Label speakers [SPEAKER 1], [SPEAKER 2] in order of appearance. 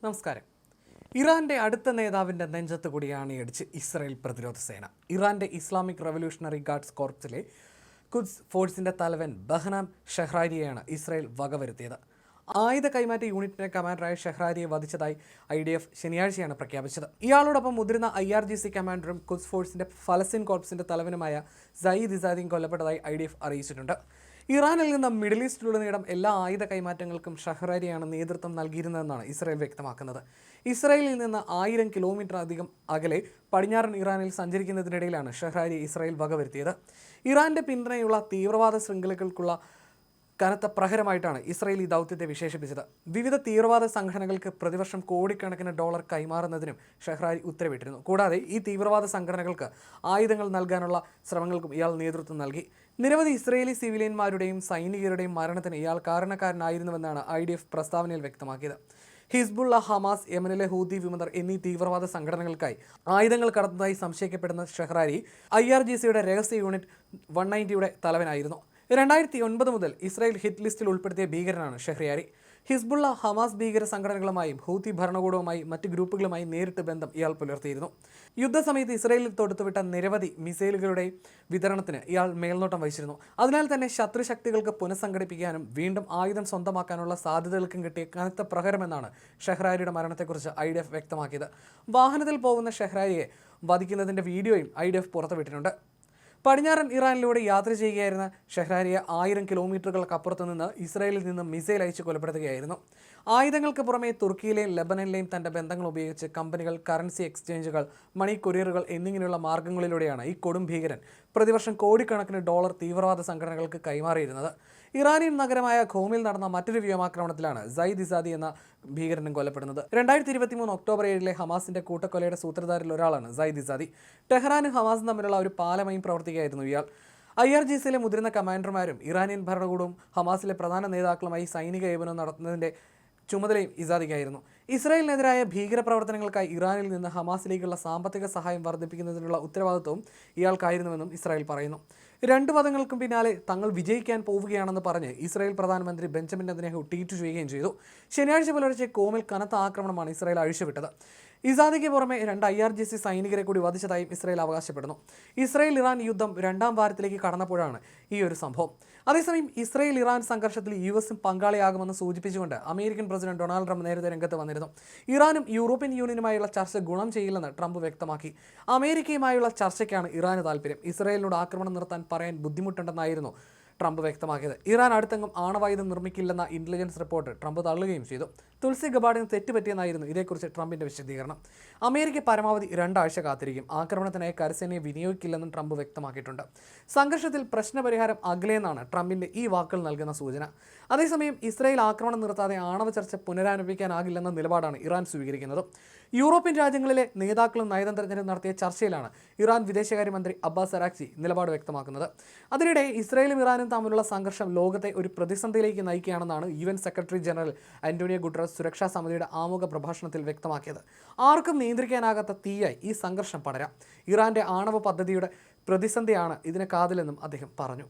[SPEAKER 1] നമസ്കാരം. ഇറാന്റെ അടുത്ത നേതാവിന്റെ നെഞ്ചത്ത് കൂടി ആണിയടിച്ച് ഇസ്രായേൽ പ്രതിരോധ സേന. ഇറാന്റെ ഇസ്ലാമിക് റവല്യൂഷണറി ഗാർഡ്സ് കോർപ്സിലെ ഖുദ്സ് ഫോഴ്സിന്റെ തലവൻ ബഹ്നാം ഷെഹ്റാരിയെയാണ് ഇസ്രായേൽ വകവരുത്തിയത്. ആയുധ കൈമാറ്റ യൂണിറ്റിന്റെ കമാൻഡറായ ഷെഹ്റാരിയെ വധിച്ചതായി IDF ശനിയാഴ്ചയാണ് പ്രഖ്യാപിച്ചത്. ഇയാളോടൊപ്പം മുതിർന്ന IRGC കമാൻഡറും ഖുദ്സ് ഫോഴ്സിന്റെ ഫലസ്തീൻ കോർപ്സിന്റെ തലവനുമായ സയ്യിദ് ഇസാദിയും കൊല്ലപ്പെട്ടതായി IDF അറിയിച്ചിട്ടുണ്ട്. ഇറാനിൽ നിന്ന് മിഡിൽ ഈസ്റ്റിലുടനീളം എല്ലാ ആയുധ കൈമാറ്റങ്ങൾക്കും ഷെഹ്റാരിയാണ് നേതൃത്വം നൽകിയിരുന്നതെന്നാണ് ഇസ്രായേൽ വ്യക്തമാക്കുന്നത്. ഇസ്രായേലിൽ നിന്ന് 1000 കിലോമീറ്റർ അധികം അകലെ പടിഞ്ഞാറൻ ഇറാനിൽ സഞ്ചരിക്കുന്നതിനിടയിലാണ് ഷെഹ്റാരി ഇസ്രായേൽ വകവരുത്തിയത്. ഇറാന്റെ പിന്തുണയുള്ള തീവ്രവാദ ശൃംഖലകൾക്കുള്ള കനത്ത പ്രഹരമായിട്ടാണ് ഇസ്രായേൽ ഈ ദൗത്യത്തെ വിശേഷിപ്പിച്ചത്. വിവിധ തീവ്രവാദ സംഘടനകൾക്ക് പ്രതിവർഷം കോടിക്കണക്കിന് ഡോളർ കൈമാറുന്നതിനും ഷെഹ്റാരി ഉത്തരവിട്ടിരുന്നു. കൂടാതെ ഈ തീവ്രവാദ സംഘടനകൾക്ക് ആയുധങ്ങൾ നൽകാനുള്ള ശ്രമങ്ങൾക്കും ഇയാൾ നേതൃത്വം നൽകി. നിരവധി ഇസ്രായേലി സിവിലിയന്മാരുടെയും സൈനികരുടെയും മരണത്തിന് ഇയാൾ കാരണക്കാരനായിരുന്നുവെന്നാണ് IDF പ്രസ്താവനയിൽ വ്യക്തമാക്കിയത്. ഹിസ്ബുള്ള, ഹമാസ്, യമനിലെ ഹൂതി വിമതർ എന്നീ തീവ്രവാദ സംഘടനകൾക്കായി ആയുധങ്ങൾ കടത്തുന്നതായി സംശയിക്കപ്പെടുന്ന ഷെഹ്റാരി IRGCയുടെ രഹസ്യ യൂണിറ്റ് 190യുടെ തലവനായിരുന്നു. 2009 മുതൽ ഇസ്രായേൽ ഹിറ്റ് ലിസ്റ്റിൽ ഉൾപ്പെടുത്തിയ ഭീകരനാണ് ഷെഹ്റിയാരി. ഹിസ്ബുള്ള, ഹമാസ് ഭീകര സംഘടനകളുമായും ഹൂതി ഭരണകൂടവുമായി മറ്റ് ഗ്രൂപ്പുകളുമായി നേരിട്ട് ബന്ധം ഇയാൾ പുലർത്തിയിരുന്നു. യുദ്ധസമയത്ത് ഇസ്രായേലിൽ തൊടുത്തുവിട്ട നിരവധി മിസൈലുകളുടെ വിതരണത്തിന് ഇയാൾ മേൽനോട്ടം വഹിച്ചിരുന്നു. അതിനാൽ തന്നെ ശത്രുശക്തികൾക്ക് പുനഃസംഘടിപ്പിക്കാനും വീണ്ടും ആയുധം സ്വന്തമാക്കാനുള്ള സാധ്യതകൾക്കും കിട്ടിയ കനത്ത പ്രഹരമെന്നാണ് ഷെഹ്റാരിയുടെ മരണത്തെക്കുറിച്ച് IDF വ്യക്തമാക്കിയത്. വാഹനത്തിൽ പോകുന്ന ഷെഹ്റാരിയെ വധിക്കുന്നതിൻ്റെ വീഡിയോയും IDF പുറത്തുവിട്ടിട്ടുണ്ട്. പടിഞ്ഞാറൻ ഇറാനിലൂടെ യാത്ര ചെയ്യുകയായിരുന്ന ഷെഹ്റാരിയെ 1000 കിലോമീറ്ററുകൾക്കപ്പുറത്തു നിന്ന് ഇസ്രായേലിൽ നിന്ന് മിസൈൽ അയച്ച് കൊലപ്പെടുത്തുകയായിരുന്നു. ആയുധങ്ങൾക്ക് പുറമെ തുർക്കിയിലെയും ലെബനനിലെയും തൻ്റെ ബന്ധങ്ങൾ ഉപയോഗിച്ച് കമ്പനികൾ, കറൻസി എക്സ്ചേഞ്ചുകൾ, മണി കൊറിയറുകൾ എന്നിങ്ങനെയുള്ള മാർഗങ്ങളിലൂടെയാണ് ഈ കൊടും ഭീകരൻ പ്രതിവർഷം കോടിക്കണക്കിന് ഡോളർ തീവ്രവാദ സംഘടനകൾക്ക് കൈമാറിയിരുന്നത്. ഇറാനിയൻ നഗരമായ ഖോമിൽ നടന്ന മറ്റൊരു വ്യോമാക്രമണത്തിലാണ് സയ്യിദ് ഇസാദി എന്ന ഭീകരനും കൊല്ലപ്പെടുന്നത്. 2023 ഒക്ടോബർ 7 ഹമാസിന്റെ കൂട്ടക്കൊലയുടെ സൂത്രധാരിൽ ഒരാളാണ് സയ്യിദ് ഇസാദി. ടെഹ്റാനും ഹമാസും തമ്മിലുള്ള ഒരു പാലമായും പ്രവർത്തിക്കുകയായിരുന്നു ഇയാൾ. IRGCയിലെ മുതിർന്ന കമാൻഡർമാരും ഇറാനിയൻ ഭരണകൂടവും ഹമാസിലെ പ്രധാന നേതാക്കളുമായി സൈനിക ഏവനം നടത്തുന്നതിന്റെ ചുമതലയും ഇസാദിക്കായിരുന്നു. ഇസ്രായേലിനെതിരായ ഭീകരപ്രവർത്തനങ്ങൾക്കായി ഇറാനിൽ നിന്ന് ഹമാസിലേക്കുള്ള സാമ്പത്തിക സഹായം വർദ്ധിപ്പിക്കുന്നതിനുള്ള ഉത്തരവാദിത്വവും ഇയാൾക്കായിരുന്നുവെന്നും ഇസ്രായേൽ പറയുന്നു. 2 വധങ്ങൾക്കും പിന്നാലെ തങ്ങൾ വിജയിക്കാൻ പോവുകയാണെന്ന് പറഞ്ഞ് ഇസ്രായേൽ പ്രധാനമന്ത്രി ബെഞ്ചമിൻ നെതന്യാഹു ട്വീറ്റ് ചെയ്യുകയും ചെയ്തു. ശനിയാഴ്ച പുലർച്ചെ കോമിൽ കനത്ത ആക്രമണമാണ് ഇസ്രായേൽ അഴിച്ചുവിട്ടത്. ഇസാദിക്ക് പുറമെ 2 IRGC സൈനികരെ കൂടി വധിച്ചതായും ഇസ്രായേൽ അവകാശപ്പെടുന്നു. ഇസ്രായേൽ ഇറാൻ യുദ്ധം 2ാം വാരത്തിലേക്ക് കടന്നപ്പോഴാണ് ഈ ഒരു സംഭവം. അതേസമയം ഇസ്രായേൽ ഇറാൻ സംഘർഷത്തിൽ US പങ്കാളിയാകുമെന്ന് സൂചിപ്പിച്ചുകൊണ്ട് അമേരിക്കൻ പ്രസിഡന്റ് ഡൊണാൾഡ് ട്രംപ് നേരത്തെ രംഗത്ത് വന്നിരുന്നു. ഇറാനും യൂറോപ്യൻ യൂണിയനുമായുള്ള ചർച്ച ഗുണം ചെയ്യില്ലെന്ന് ട്രംപ് വ്യക്തമാക്കി. അമേരിക്കയുമായുള്ള ചർച്ചയ്ക്കാണ് ഇറാന് താല്പര്യം. ഇസ്രായേലിനോട് ആക്രമണം നിർത്താൻ പറയാൻ ബുദ്ധിമുട്ടുണ്ടെന്നായിരുന്നു ട്രംപ് വ്യക്തമാക്കിയത്. ഇറാൻ അടുത്തെങ്ങും ആണവായുധം നിർമ്മിക്കില്ലെന്ന ഇന്റലിജൻസ് റിപ്പോർട്ട് ട്രംപ് തള്ളുകയും ചെയ്തു. തുൾസി ഗബാർഡിന് തെറ്റുപറ്റിയെന്നായിരുന്നു ഇതേക്കുറിച്ച് ട്രംപിന്റെ വിശദീകരണം. അമേരിക്ക പരമാവധി 2 ആഴ്ച കാത്തിരിക്കും. ആക്രമണത്തിനായി കരസേനയെ വിനിയോഗിക്കില്ലെന്നും ട്രംപ് വ്യക്തമാക്കിയിട്ടുണ്ട്. സംഘർഷത്തിൽ പ്രശ്നപരിഹാരം അകലെയെന്നാണ് ട്രംപിന്റെ ഈ വാക്കുകൾ നൽകുന്ന സൂചന. അതേസമയം ഇസ്രായേൽ ആക്രമണം നിർത്താതെ ആണവ ചർച്ച പുനരാരംഭിക്കാനാകില്ലെന്ന നിലപാടാണ് ഇറാൻ സ്വീകരിക്കുന്നത്. യൂറോപ്യൻ രാജ്യങ്ങളിലെ നേതാക്കളും നയതന്ത്രജ്ഞരും നടത്തിയ ചർച്ചയിലാണ് ഇറാൻ വിദേശകാര്യമന്ത്രി അബ്ബാസ് അരാക്ചി നിലപാട് വ്യക്തമാക്കുന്നത്. അതിനിടെ ഇസ്രായേലും ഇറാനും തമ്മിലുള്ള സംഘർഷം ലോകത്തെ ഒരു പ്രതിസന്ധിയിലേക്ക് നയിക്കുകയാണെന്നാണ് UN secretary general Antonio Guterres സുരക്ഷാ സമിതിയുടെ ആമുഖ പ്രഭാഷണത്തിൽ വ്യക്തമാക്കിയത്. ആർക്കും നിയന്ത്രിക്കാനാകാത്ത തീയായി ഈ സംഘർഷം പടരാം. ഇറാന്റെ ആണവ പദ്ധതിയുടെ പ്രതിസന്ധിയാണ് ഇതിന് കാതലെന്നും അദ്ദേഹം പറഞ്ഞു.